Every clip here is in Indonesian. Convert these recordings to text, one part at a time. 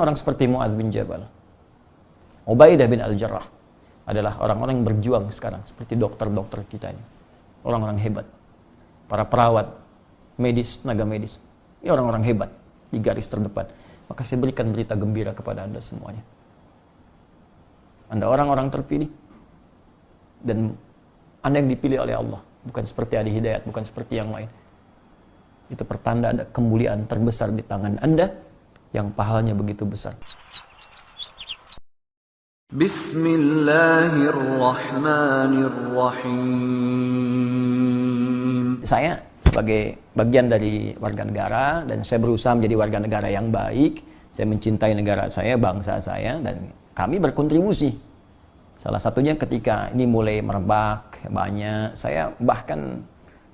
orang-orang seperti Mu'adz bin Jabal, Ubaidah bin Al-Jarrah adalah orang-orang yang berjuang sekarang seperti dokter-dokter kita ini. Orang-orang hebat. Para perawat, medis, tenaga medis. Ini orang-orang hebat di garis terdepan. Maka saya berikan berita gembira kepada Anda semuanya. Anda orang-orang terpilih dan Anda yang dipilih oleh Allah, bukan seperti Adi Hidayat, bukan seperti yang lain. Itu pertanda ada kemuliaan terbesar di tangan Anda yang pahalanya begitu besar. Bismillahirrahmanirrahim. Saya sebagai bagian dari warga negara dan saya berusaha menjadi warga negara yang baik. Saya mencintai negara saya, bangsa saya, dan kami berkontribusi. Salah satunya ketika ini mulai merebak banyak, saya bahkan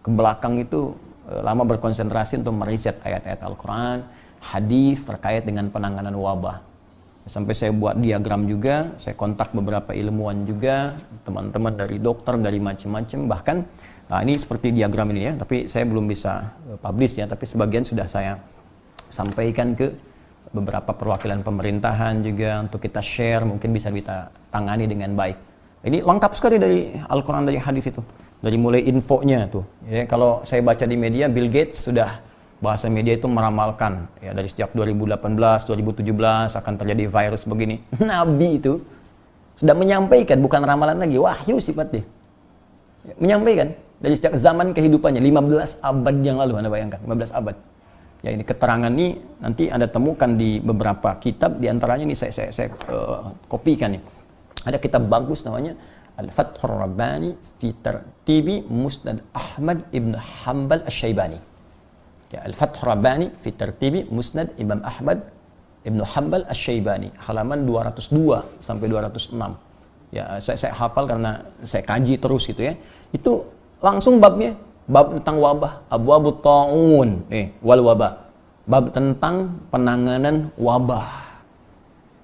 ke belakang itu lama berkonsentrasi untuk meriset ayat-ayat Al-Quran, hadis terkait dengan penanganan wabah. Sampai saya buat diagram juga, saya kontak beberapa ilmuwan juga, teman-teman dari dokter, dari macam-macam, bahkan ini seperti diagram ini ya, tapi saya belum bisa publish ya, tapi sebagian sudah saya sampaikan ke beberapa perwakilan pemerintahan juga untuk kita share, mungkin bisa kita tangani dengan baik. Ini lengkap sekali dari Al-Quran, dari hadis itu, dari mulai infonya tuh. Ya, kalau saya baca di media, Bill Gates sudah bahasa media itu meramalkan ya dari sejak 2018, 2017 akan terjadi virus begini. Nabi itu sudah menyampaikan, bukan ramalan lagi, wahyu sifatnya. Ya, menyampaikan dari sejak zaman kehidupannya 15 abad yang lalu, Anda bayangkan 15 abad. Ya, ini keterangan ini nanti Anda temukan di beberapa kitab, di antaranya ini saya kopikan nih. Ada kitab bagus namanya Al-Fathur Rabbani fi Tartibi Musnad Ahmad ibn Hanbal Asy-Syaibani. Ya, Al-Fathur Rabbani fi Tartibi Musnad Imam Ahmad ibn Hanbal Asy-Syaibani, halaman 202 sampai 206. Ya, saya hafal karena saya kaji terus gitu ya. Itu langsung babnya, bab tentang wabah, abwabut ta'un, wal wabah. Bab tentang penanganan wabah.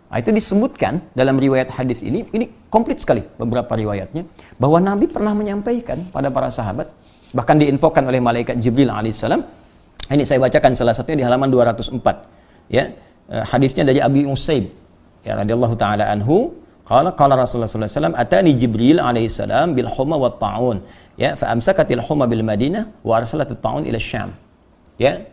Nah, itu disebutkan dalam riwayat hadis ini komplit sekali beberapa riwayatnya, bahwa Nabi pernah menyampaikan pada para sahabat, bahkan diinfokan oleh malaikat Jibril alaihissalam. Ini saya bacakan salah satunya di halaman 204. Ya, hadisnya dari Abi Usaib ya radhiyallahu taala anhu, qala Rasulullah sallallahu alaihi wasallam, atani Jibril alaihi salam bil humma wat ta'un, ya, fa amsakatil humma bil Madinah wa arsalatit ta'un ila Syam. Ya.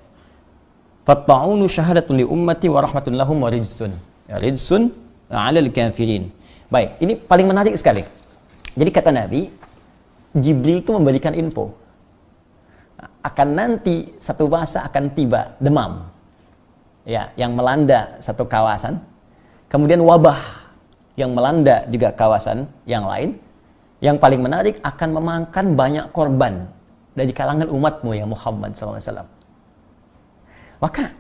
Fat ta'unu syahadatun li ummati wa rahmatun lahum wa rijsun. Ya, rijsun 'alal kafirin. Baik, ini paling menarik sekali. Jadi kata Nabi, Jibril itu memberikan info akan nanti satu masa akan tiba demam ya yang melanda satu kawasan, kemudian wabah yang melanda juga kawasan yang lain, yang paling menarik akan memakan banyak korban dari kalangan umatmu ya Muhammad SAW. Maka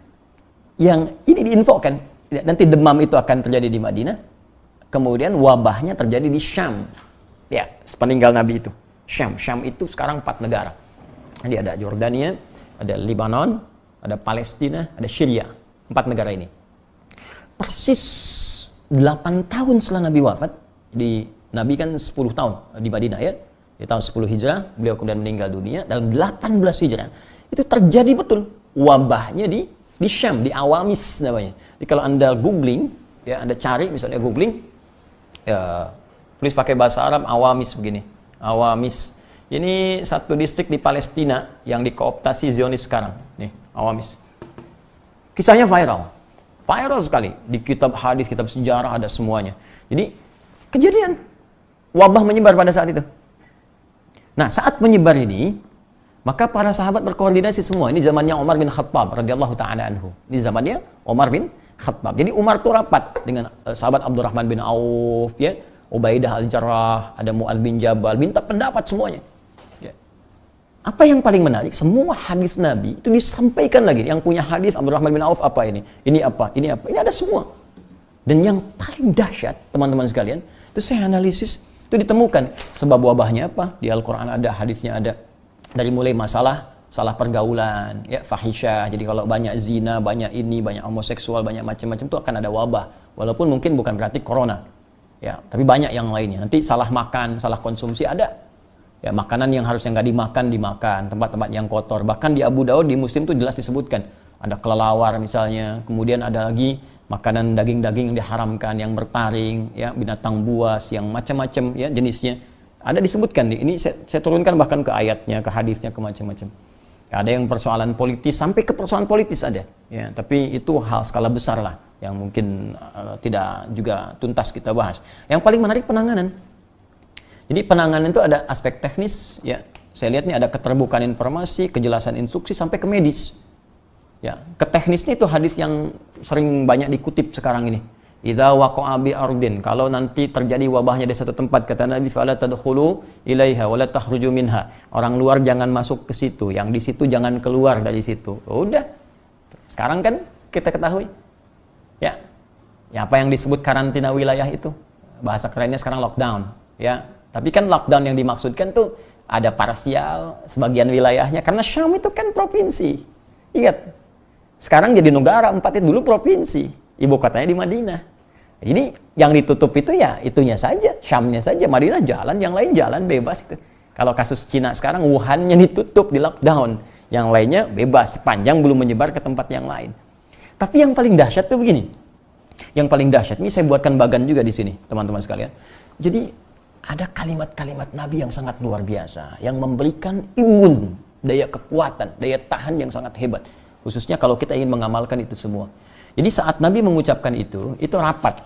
yang ini diinfokan, nanti demam itu akan terjadi di Madinah, kemudian wabahnya terjadi di Syam ya, sepeninggal Nabi itu. Syam itu sekarang 4 negara. Jadi ada Jordania, ada Lebanon, ada Palestina, ada Syria. 4 negara ini. Persis 8 tahun setelah Nabi wafat, jadi Nabi kan 10 tahun di Madinah ya. Di tahun 10 Hijrah, beliau kemudian meninggal dunia. Tahun 18 Hijrah, itu terjadi betul. Wabahnya di Syam, di Awamis namanya. Jadi kalau Anda googling, ya Anda cari misalnya googling, ya, tulis pakai bahasa Arab, Awamis begini. Awamis. Ini satu distrik di Palestina yang dikooptasi Zionis sekarang. Nih, Awamis. Kisahnya viral sekali. Di kitab hadis, kitab sejarah ada semuanya. Jadi, kejadian wabah menyebar pada saat itu. Nah, saat menyebar ini, maka para sahabat berkoordinasi semua. Ini zamannya Umar bin Khattab radhiyallahu taala anhu. Ini zamannya Umar bin Khattab. Jadi Umar itu rapat dengan sahabat Abdurrahman bin Auf, ya, Ubaidah Al-Jarrah, ada Mu'adz bin Jabal, minta pendapat semuanya. Apa yang paling menarik? Semua hadis Nabi itu disampaikan lagi. Yang punya hadis Abdurrahman bin Auf apa ini? Ini apa? Ini apa? Ini ada semua. Dan yang paling dahsyat, teman-teman sekalian, itu saya analisis, itu ditemukan sebab wabahnya apa? Di Al-Quran ada, hadisnya ada. Dari mulai masalah salah pergaulan, ya, fahisyah. Jadi kalau banyak zina, banyak ini, banyak homoseksual, banyak macam-macam, itu akan ada wabah. Walaupun mungkin bukan berarti corona. Ya, tapi banyak yang lainnya. Nanti salah makan, salah konsumsi ada. Ya, makanan yang harusnya nggak dimakan, tempat-tempat yang kotor. Bahkan di Abu Daud, di Muslim itu jelas disebutkan. Ada kelelawar misalnya, kemudian ada lagi makanan daging-daging yang diharamkan, yang bertaring, ya, binatang buas, yang macam-macam ya jenisnya. Ada disebutkan, ini saya turunkan bahkan ke ayatnya, ke hadisnya, ke macam-macam. Ada yang persoalan politis, sampai ke persoalan politis ada. Ya, tapi itu hal skala besar lah, yang mungkin tidak juga tuntas kita bahas. Yang paling menarik penanganan. Jadi penanganan itu ada aspek teknis, ya. Saya lihat nih ada keterbukaan informasi, kejelasan instruksi, sampai ke medis. Ya, ke teknisnya itu hadis yang sering banyak dikutip sekarang ini. Idza waqa'a bi ardin, kalau nanti terjadi wabahnya di satu tempat, kata Nabi, fala tadkhulu ilaiha wa la takhruju minha. Orang luar jangan masuk ke situ, yang di situ jangan keluar dari situ. Udah. Sekarang kan kita ketahui. Ya. Ya, apa yang disebut karantina wilayah itu? Bahasa kerennya sekarang lockdown, ya. Tapi kan lockdown yang dimaksudkan tuh ada parsial sebagian wilayahnya, karena Syam itu kan provinsi. Ingat. Sekarang jadi negara, 4 itu dulu provinsi. Ibu kotanya di Madinah. Jadi yang ditutup itu ya itunya saja, Syamnya saja, Madinah jalan, yang lain jalan bebas gitu. Kalau kasus Cina sekarang, Wuhannya ditutup, di lockdown, yang lainnya bebas, sepanjang belum menyebar ke tempat yang lain. Tapi yang paling dahsyat tuh begini, yang paling dahsyat, ini saya buatkan bagan juga di sini, teman-teman sekalian. Jadi ada kalimat-kalimat Nabi yang sangat luar biasa, yang memberikan imun, daya kekuatan, daya tahan yang sangat hebat. Khususnya kalau kita ingin mengamalkan itu semua. Jadi saat Nabi mengucapkan itu rapat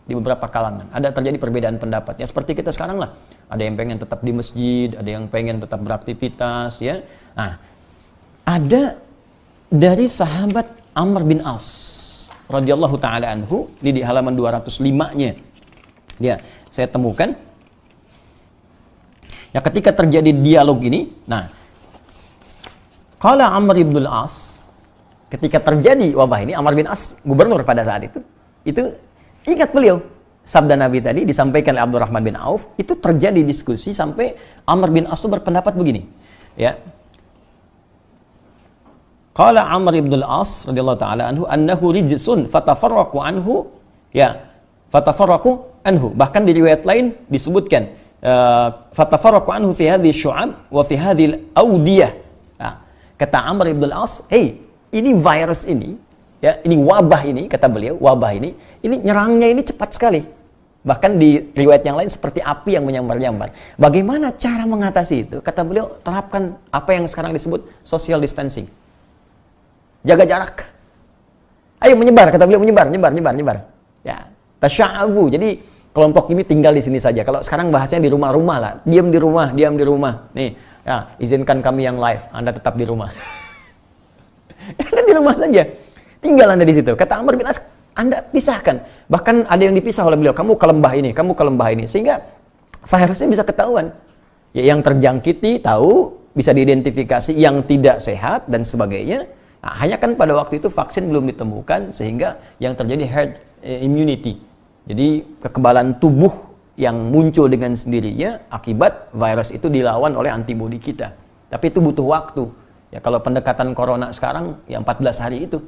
di beberapa kalangan. Ada terjadi perbedaan pendapat. Ya seperti kita sekarang lah. Ada yang pengen tetap di masjid, ada yang pengen tetap beraktivitas, ya. Nah, ada dari sahabat Amr bin As radhiyallahu taala anhu, di halaman 205-nya. Ya, saya temukan. Ya, ketika terjadi dialog ini, nah, qala Amr bin As, ketika terjadi wabah ini, Amr bin As gubernur pada saat itu ingat beliau sabda Nabi tadi disampaikan oleh Abdurrahman bin Auf, itu terjadi diskusi sampai Amr bin As itu berpendapat begini, ya. Qala Amr bin As radhiyallahu taala anhu annahu rijsun fatafarraqu anhu, ya, fatafarraqu anhu. Bahkan di riwayat lain disebutkan fatafarraqu anhu fi hadhihi syu'ab wa fi hadhihi al-awdiyah. Nah, kata Amr bin As, ini virus ini, ya, ini wabah ini, kata beliau, wabah ini nyerangnya ini cepat sekali. Bahkan di riwayat yang lain seperti api yang menyambar-nyambar. Bagaimana cara mengatasi itu? Kata beliau, terapkan apa yang sekarang disebut social distancing. Jaga jarak. Ayo menyebar, kata beliau, menyebar. Ya, tasya'abu. Jadi kelompok ini tinggal di sini saja. Kalau sekarang bahasanya di rumah-rumah lah. Diam di rumah. Nih, ya, izinkan kami yang live, Anda tetap di rumah. Anda di rumah saja, tinggal Anda di situ. Kata Amr bin As, Anda pisahkan. Bahkan ada yang dipisah oleh beliau, kamu ke lembah ini, sehingga virusnya bisa ketahuan. Ya, yang terjangkiti tahu, bisa diidentifikasi, yang tidak sehat dan sebagainya. Nah, hanya kan pada waktu itu vaksin belum ditemukan, sehingga yang terjadi herd immunity. Jadi kekebalan tubuh yang muncul dengan sendirinya akibat virus itu dilawan oleh antibodi kita. Tapi itu butuh waktu. Ya, kalau pendekatan corona sekarang ya 14 hari itu.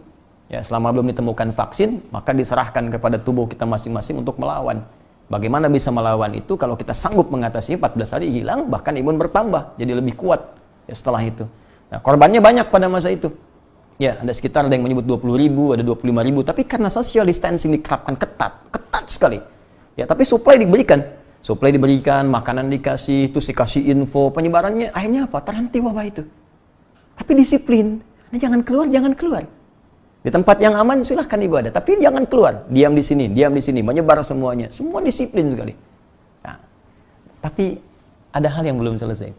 Ya, selama belum ditemukan vaksin, maka diserahkan kepada tubuh kita masing-masing untuk melawan. Bagaimana bisa melawan itu kalau kita sanggup mengatasi 14 hari hilang, bahkan imun bertambah, jadi lebih kuat ya setelah itu. Nah, korbannya banyak pada masa itu. Ya, ada sekitar ada yang menyebut 20.000, ada 25.000, tapi karena social distancing diterapkan ketat sekali. Ya, tapi supply diberikan, makanan dikasih, terus dikasih info, penyebarannya akhirnya apa? Terhenti wabah itu. Tapi disiplin, jangan keluar. Di tempat yang aman silahkan ibadah, tapi jangan keluar. Diam di sini, menyebar semuanya. Semua disiplin sekali. Nah, tapi ada hal yang belum selesai.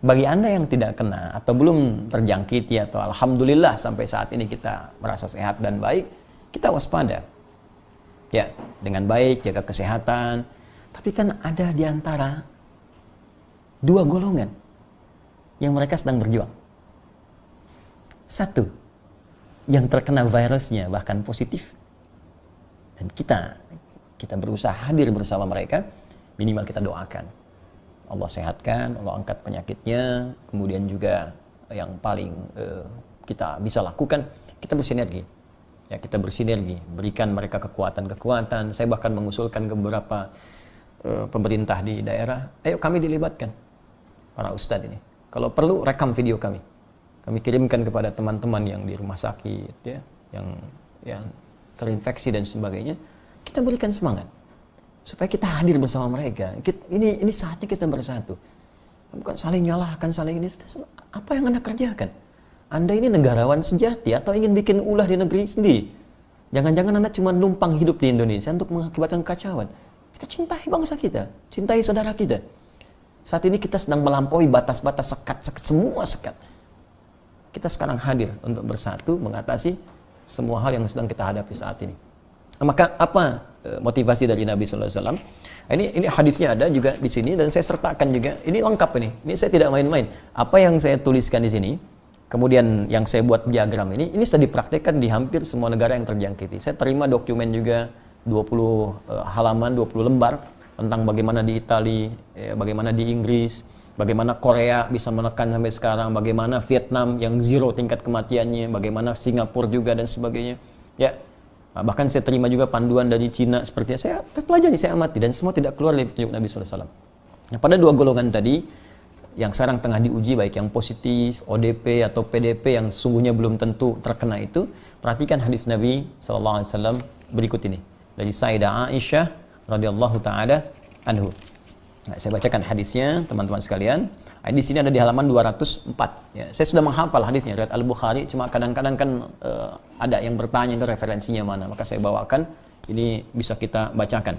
Bagi Anda yang tidak kena atau belum terjangkiti atau alhamdulillah sampai saat ini kita merasa sehat dan baik, kita waspada. Ya, dengan baik, jaga kesehatan. Tapi kan ada di antara dua golongan yang mereka sedang berjuang. Satu, yang terkena virusnya bahkan positif. Dan kita berusaha hadir bersama mereka, minimal kita doakan. Allah sehatkan, Allah angkat penyakitnya, kemudian juga yang paling kita bisa lakukan, kita bersinergi. Ya, kita bersinergi, berikan mereka kekuatan-kekuatan. Saya bahkan mengusulkan ke beberapa pemerintah di daerah, ayo kami dilibatkan, para ustadz ini. Kalau perlu, rekam video kami. Kami kirimkan kepada teman-teman yang di rumah sakit, ya, yang terinfeksi dan sebagainya, kita berikan semangat supaya kita hadir bersama mereka. Ini saatnya kita bersatu. Bukan saling nyalahkan, saling ini. Apa yang Anda kerjakan? Anda ini negarawan sejati atau ingin bikin ulah di negeri sendiri? Jangan-jangan Anda cuma numpang hidup di Indonesia untuk mengakibatkan kekacauan. Kita cintai bangsa kita, cintai saudara kita. Saat ini kita sedang melampaui batas-batas sekat, semua sekat. Kita sekarang hadir untuk bersatu mengatasi semua hal yang sedang kita hadapi saat ini. Maka apa motivasi dari Nabi Sallallahu Alaihi Wasallam? Ini hadisnya ada juga di sini dan saya sertakan juga. Ini lengkap ini. Ini saya tidak main-main. Apa yang saya tuliskan di sini, kemudian yang saya buat diagram ini sudah dipraktekkan di hampir semua negara yang terjangkiti. Saya terima dokumen juga 20 halaman, 20 lembar tentang bagaimana di Italia, bagaimana di Inggris, bagaimana Korea bisa menekan sampai sekarang, bagaimana Vietnam yang zero tingkat kematiannya, bagaimana Singapura juga dan sebagainya. Ya, bahkan saya terima juga panduan dari Cina seperti saya pelajari, saya amati dan semua tidak keluar dari petunjuk Nabi Sallallahu Alaihi Wasallam. Nah, pada dua golongan tadi yang sekarang tengah diuji, baik yang positif, ODP atau PDP yang sungguhnya belum tentu terkena itu, perhatikan hadis Nabi Sallallahu Alaihi Wasallam berikut ini dari Sayyidah Aisyah radhiyallahu taala anhu. Nah, saya bacakan hadisnya teman-teman sekalian. Di sini ada di halaman 204. Ya, saya sudah menghafal hadisnya riwayat Al-Bukhari, cuma kadang-kadang kan ada yang bertanya itu referensinya mana, maka saya bawakan. Ini bisa kita bacakan.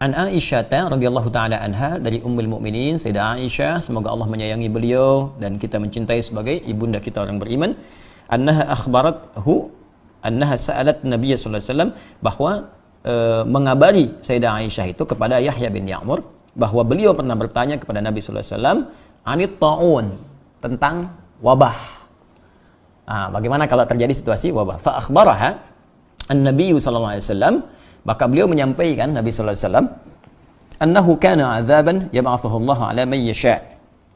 An Aisyah radhiyallahu taala anha, dari Ummul Mukminin Sayyidah Aisyah, semoga Allah menyayangi beliau dan kita mencintai sebagai ibunda kita orang beriman. Annaha akhbarathu annaha sa'alat Nabiy sallallahu alaihi wasallam, bahwa mengabari Sayyidah Aisyah itu kepada Yahya bin Ya'mur bahwa beliau pernah bertanya kepada Nabi sallallahu alaihi wasallam anit ta'un, tentang wabah. Bagaimana kalau terjadi situasi wabah? Fa akhbaraha an-nabiy sallallahu alaihi wasallam, maka beliau menyampaikan Nabi sallallahu alaihi wasallam annahu kana 'adzaban yab'athuhu Allah 'ala man yasha',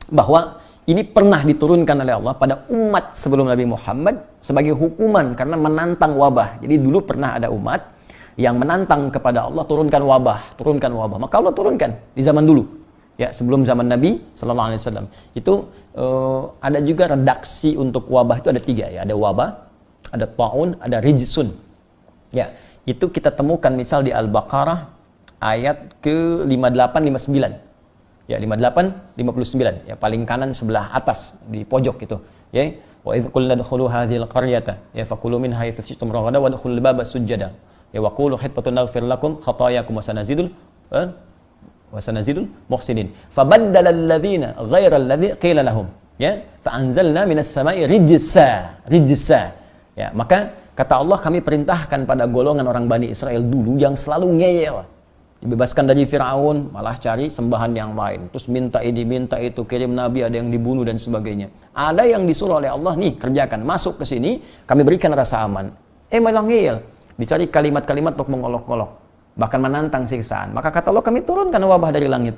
bahwa ini pernah diturunkan oleh Allah pada umat sebelum Nabi Muhammad sebagai hukuman karena menantang wabah. Jadi dulu pernah ada umat yang menantang kepada Allah, turunkan wabah. Maka Allah turunkan di zaman dulu, ya, sebelum zaman Nabi Sallallahu Alaihi Wasallam. Itu ada juga redaksi untuk wabah itu ada 3, ya. Ada wabah, ada ta'un, ada rijsun. Ya, itu kita temukan misal di Al-Baqarah ayat ke 58, 59. Ya, 58, 59. Ya, paling kanan sebelah atas di pojok itu. Ya, wa idz qulna dkhulu hadhil qaryata ya fakulu minha haythu syi'tum ragadan wa dkhulul baba sujada. Ya waqulu hittatun naghfir lakum khatayakum wa sanazidul muhsinin. Fabaddala alladhina ghayra alladhi qila lahum, ya, fa anzalna minas sama'i rijsa. Ya, maka kata Allah, kami perintahkan pada golongan orang Bani Israel dulu yang selalu ngeyel. Dibebaskan dari Fir'aun, malah cari sembahan yang lain. Terus minta ini, minta itu, kirim nabi, ada yang dibunuh dan sebagainya. Ada yang disuruh oleh Allah, nih kerjakan, masuk ke sini, kami berikan rasa aman. Malah ngeyel. Dicari kalimat-kalimat untuk mengolok-olok, bahkan menantang siksaan. Maka kata Allah, kami turunkan wabah dari langit.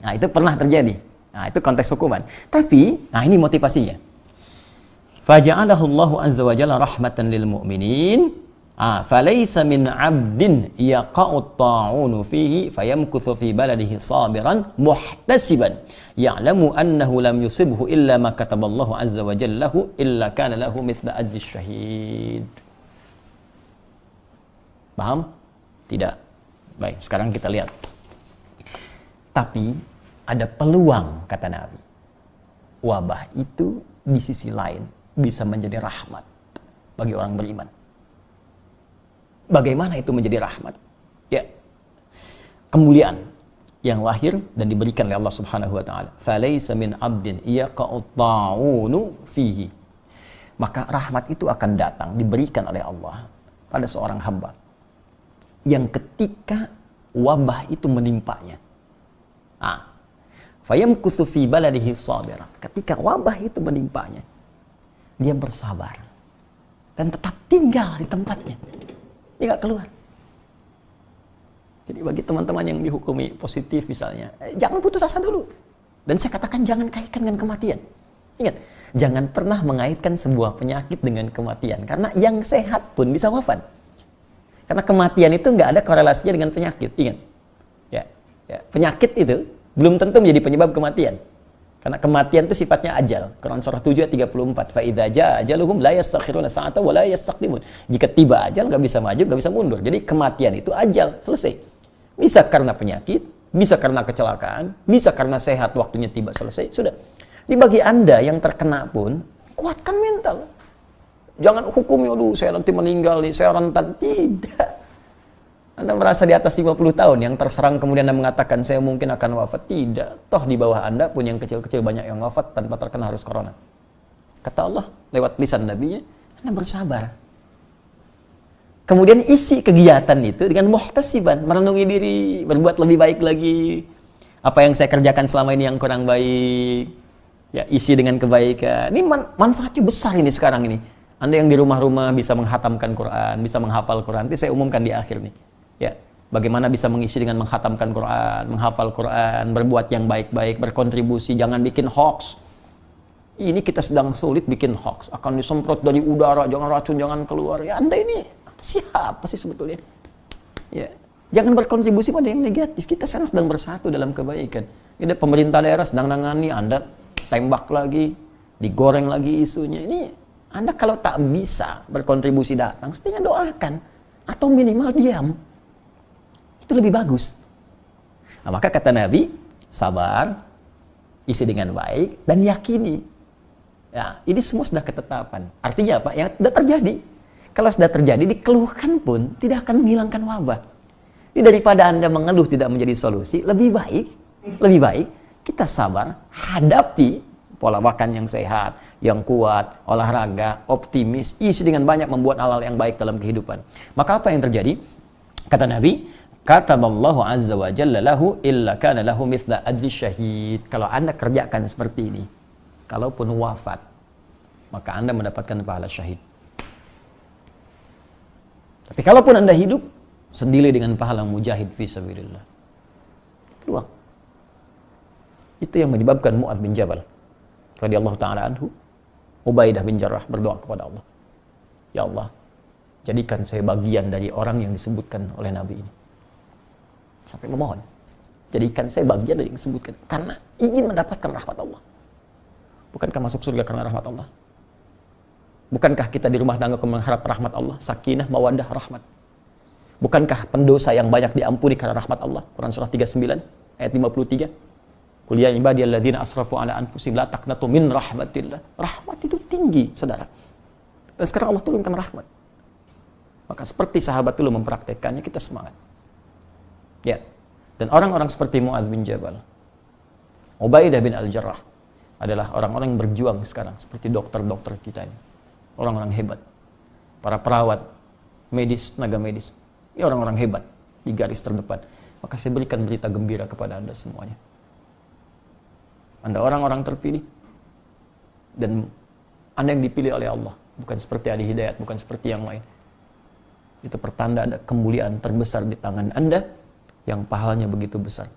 Nah, itu pernah terjadi. Nah, itu konteks hukuman. Tapi, nah ini motivasinya. Faja'alahu Allahu azza wa jalla rahmatan lil mu'minin. Falaysa min 'abdin yaqa'u ta'unu fihi fayamkuthu fi baladihi sabiran muhtasiban ya'lamu annahu lam yusibhu illa ma kataballahu azza wa jalla lahu illa kana lahu mithla ajri syahid. Paham? Tidak. Baik, sekarang kita lihat. Tapi ada peluang, kata Nabi. Wabah itu di sisi lain bisa menjadi rahmat bagi orang beriman. Bagaimana itu menjadi rahmat? Ya, kemuliaan yang lahir dan diberikan oleh Allah Subhanahu wa taala. Falaysa min 'abdin yaqa'u ta'unu fihi. Maka rahmat itu akan datang, diberikan oleh Allah pada seorang hamba yang ketika wabah itu menimpanya. Fayamkuthu fi baladihi sabira. Ketika wabah itu menimpanya, dia bersabar dan tetap tinggal di tempatnya. Dia nggak keluar. Jadi bagi teman-teman yang dihukumi positif misalnya, jangan putus asa dulu. Dan saya katakan jangan kaitkan dengan kematian. Ingat, jangan pernah mengaitkan sebuah penyakit dengan kematian. Karena yang sehat pun bisa wafat. Karena kematian itu nggak ada korelasinya dengan penyakit. Ingat, ya, penyakit itu belum tentu menjadi penyebab kematian. Karena kematian itu sifatnya ajal. Quran surah 7 ayat 34. Fa idza jaa ajaluhum la yastakhiruna sa'atan wa la yastaqdimun. Jika tiba ajal enggak bisa maju, enggak bisa mundur. Jadi kematian itu ajal, selesai. Bisa karena penyakit, bisa karena kecelakaan, bisa karena sehat waktunya tiba, selesai, sudah. Di bagi Anda yang terkena pun, kuatkan mental. Jangan hukumi, aduh saya nanti meninggal nih, saya rentan. Tidak. Anda merasa di atas 50 tahun, yang terserang kemudian Anda mengatakan saya mungkin akan wafat. Tidak. Toh di bawah Anda pun yang kecil-kecil banyak yang wafat tanpa terkena harus corona. Kata Allah lewat lisan Nabi-Nya, Anda bersabar. Kemudian isi kegiatan itu dengan muhtasiban, merenungi diri, berbuat lebih baik lagi. Apa yang saya kerjakan selama ini yang kurang baik, ya isi dengan kebaikan. Ini manfaatnya besar ini sekarang ini. Anda yang di rumah-rumah bisa menghatamkan Quran, bisa menghafal Quran. Nanti saya umumkan di akhir nih. Ya, bagaimana bisa mengisi dengan menghatamkan Quran, menghafal Quran, berbuat yang baik-baik, berkontribusi, jangan bikin hoax. Ini kita sedang sulit bikin hoax, akan disemprot dari udara, jangan racun, jangan keluar. Ya Anda ini siapa sih sebetulnya? Ya, jangan berkontribusi pada yang negatif. Kita sekarang sedang bersatu dalam kebaikan. Ini pemerintah daerah sedang nangani, Anda tembak lagi, digoreng lagi isunya. Ini Anda kalau tak bisa berkontribusi datang, setidaknya doakan atau minimal diam. Itu lebih bagus. Nah, maka kata Nabi, sabar, isi dengan baik, dan yakini. Ya, ini semua sudah ketetapan. Artinya apa? Ya, sudah terjadi. Kalau sudah terjadi, dikeluhkan pun tidak akan menghilangkan wabah. Jadi daripada Anda mengeluh tidak menjadi solusi, lebih baik kita sabar, hadapi pola makan yang sehat, yang kuat, olahraga, optimis, isi dengan banyak membuat hal-hal yang baik dalam kehidupan. Maka apa yang terjadi? Kata Nabi, kataballahu azza wa jalla lahu illa kana lahu mithla ajri syahid. Kalau Anda kerjakan seperti ini, kalaupun wafat, maka Anda mendapatkan pahala syahid. Tapi kalaupun Anda hidup, sendiri dengan pahala mujahid fi sabilillah. Peluang. Itu yang menyebabkan Mu'adz bin Jabal radhiyallahu ta'ala anhu, Ubaidah bin Jarrah berdoa kepada Allah. Ya Allah, jadikan saya bagian dari orang yang disebutkan oleh Nabi ini. Sampai memohon, jadikan saya bagian dari yang disebutkan. Karena ingin mendapatkan rahmat Allah. Bukankah masuk surga karena rahmat Allah? Bukankah kita di rumah tangga mengharap rahmat Allah? Sakinah, mawaddah, rahmat. Bukankah pendosa yang banyak diampuni karena rahmat Allah? Quran surah 39 ayat 53. Qul ya ibadiyalladzina asrafu ala anfusihim la taqnatu min rahmatillah. Rahmat itu tinggi, saudara. Dan sekarang Allah turunkan rahmat. Maka seperti sahabat dulu mempraktekannya, kita semangat. Ya. Dan orang-orang seperti Mu'adz bin Jabal, Ubaidah bin Al-Jarrah adalah orang-orang yang berjuang sekarang seperti dokter-dokter kita ini. Orang-orang hebat. Para perawat, medis, tenaga medis. Ya, orang-orang hebat di garis terdepan. Maka saya berikan berita gembira kepada Anda semuanya. Anda orang-orang terpilih. Dan Anda yang dipilih oleh Allah. Bukan seperti Adi Hidayat, bukan seperti yang lain. Itu pertanda ada kemuliaan terbesar di tangan Anda yang pahalanya begitu besar.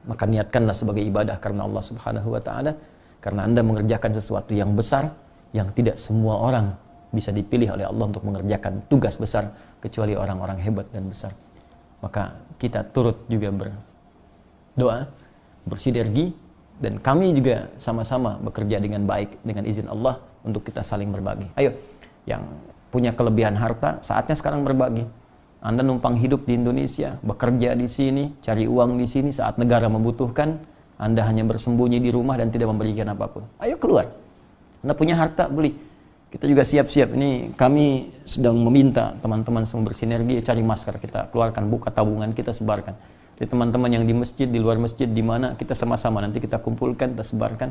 Maka niatkanlah sebagai ibadah karena Allah Subhanahu wa ta'ala. Karena Anda mengerjakan sesuatu yang besar, yang tidak semua orang bisa dipilih oleh Allah untuk mengerjakan tugas besar, kecuali orang-orang hebat dan besar. Maka kita turut juga berdoa, bersinergi, dan kami juga sama-sama bekerja dengan baik, dengan izin Allah, untuk kita saling berbagi. Ayo, yang punya kelebihan harta, saatnya sekarang berbagi. Anda numpang hidup di Indonesia, bekerja di sini, cari uang di sini, saat negara membutuhkan, Anda hanya bersembunyi di rumah dan tidak memberikan apapun. Ayo keluar. Anda punya harta, beli. Kita juga siap-siap. Ini kami sedang meminta teman-teman semua bersinergi, cari masker, kita keluarkan, buka tabungan, kita sebarkan. Jadi teman-teman yang di masjid, di luar masjid, di mana, kita sama-sama nanti kita kumpulkan, kita sebarkan.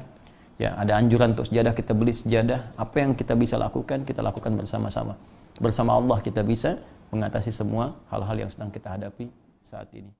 Ya, ada anjuran untuk sejadah, kita beli sejadah. Apa yang kita bisa lakukan, kita lakukan bersama-sama. Bersama Allah kita bisa mengatasi semua hal-hal yang sedang kita hadapi saat ini.